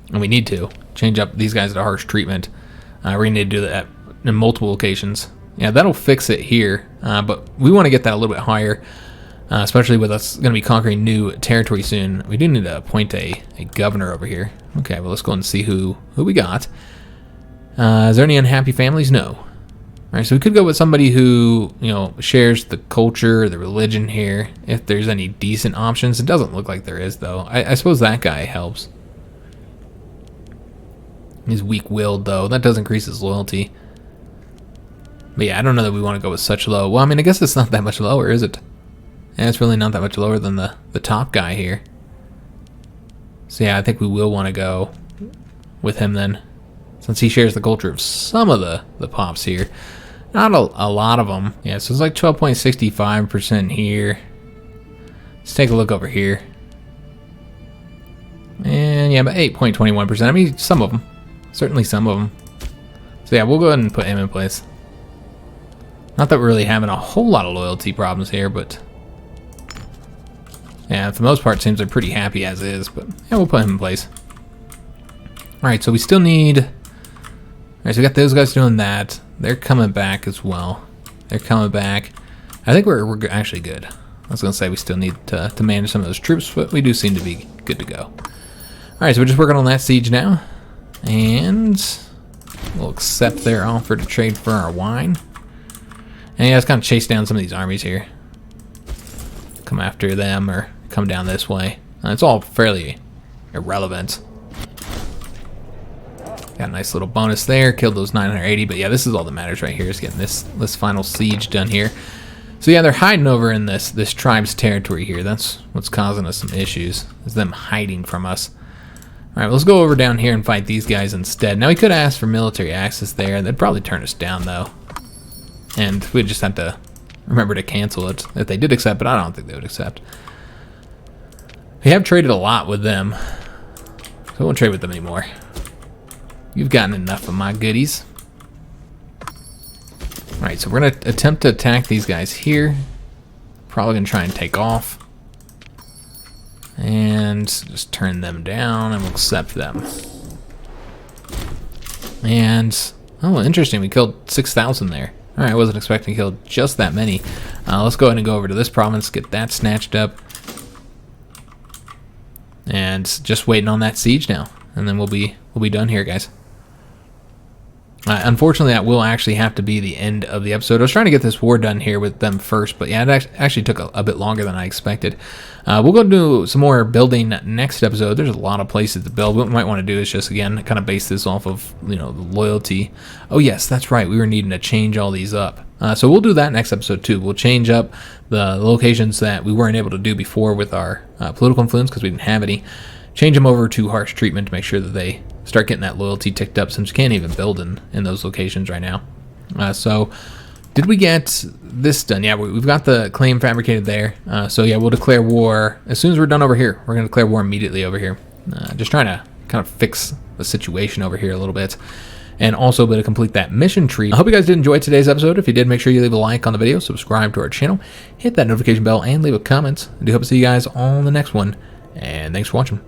and we need to, change up these guys to harsh treatment. We're going to need to do that in multiple locations. Yeah, that'll fix it here, but we want to get that a little bit higher, especially with us going to be conquering new territory soon. We do need to appoint a governor over here. Okay, well, let's go and see who we got. Is there any unhappy families? No. All right, so we could go with somebody who, shares the culture, the religion here. If there's any decent options. It doesn't look like there is, though. I suppose that guy helps. He's weak-willed, though. That does increase his loyalty. But yeah, I don't know that we want to go with such low. Well, I mean, I guess it's not that much lower, is it? Yeah, it's really not that much lower than the top guy here. So yeah, I think we will want to go with him then, since he shares the culture of some of the pops here. Not a lot of them. Yeah, so it's like 12.65% here. Let's take a look over here. And yeah, about 8.21%. I mean, some of them. Certainly some of them. So yeah, we'll go ahead and put him in place. Not that we're really having a whole lot of loyalty problems here, but yeah, for the most part, it seems they're pretty happy as is. But yeah, we'll put him in place. All right, so we still need. All right, so we got those guys doing that. They're coming back as well. They're coming back. I think we're actually good. I was gonna say we still need to manage some of those troops, but we do seem to be good to go. All right, so we're just working on that siege now, and we'll accept their offer to trade for our wine. And yeah, let's kind of chase down some of these armies here. Come after them or come down this way. It's all fairly irrelevant. Got a nice little bonus there. Killed those 980. But yeah, this is all that matters right here, is getting this final siege done here. So yeah, they're hiding over in this tribe's territory here. That's what's causing us some issues, is them hiding from us. All right, let's go over down here and fight these guys instead. Now, we could ask for military access there. They'd probably turn us down, though. And we'd just have to remember to cancel it. If they did accept it, I don't think they would accept. We have traded a lot with them, so we won't trade with them anymore. You've gotten enough of my goodies. All right, so we're going to attempt to attack these guys here. Probably going to try and take off. And just turn them down and we'll accept them. And, oh, interesting, we killed 6,000 there. All right, I wasn't expecting to kill just that many. Let's go ahead and go over to this province, get that snatched up. And just waiting on that siege now. And then we'll be done here, guys. Unfortunately, that will actually have to be the end of the episode. I was trying to get this war done here with them first, but yeah, it actually took a bit longer than I expected. We'll go do some more building next episode. There's a lot of places to build. What we might want to do is just, again, kind of base this off of, the loyalty. Oh, yes, that's right. We were needing to change all these up. So we'll do that next episode, too. We'll change up the locations that we weren't able to do before with our political influence because we didn't have any. Change them over to harsh treatment to make sure that they start getting that loyalty ticked up, since you can't even build in those locations right now. So did we get this done? Yeah, we've got the claim fabricated there. So yeah, we'll declare war as soon as we're done over here. We're going to declare war immediately over here. Just trying to kind of fix the situation over here a little bit. And also to complete that mission tree. I hope you guys did enjoy today's episode. If you did, make sure you leave a like on the video, subscribe to our channel, hit that notification bell, and leave a comment. I do hope to see you guys on the next one. And thanks for watching.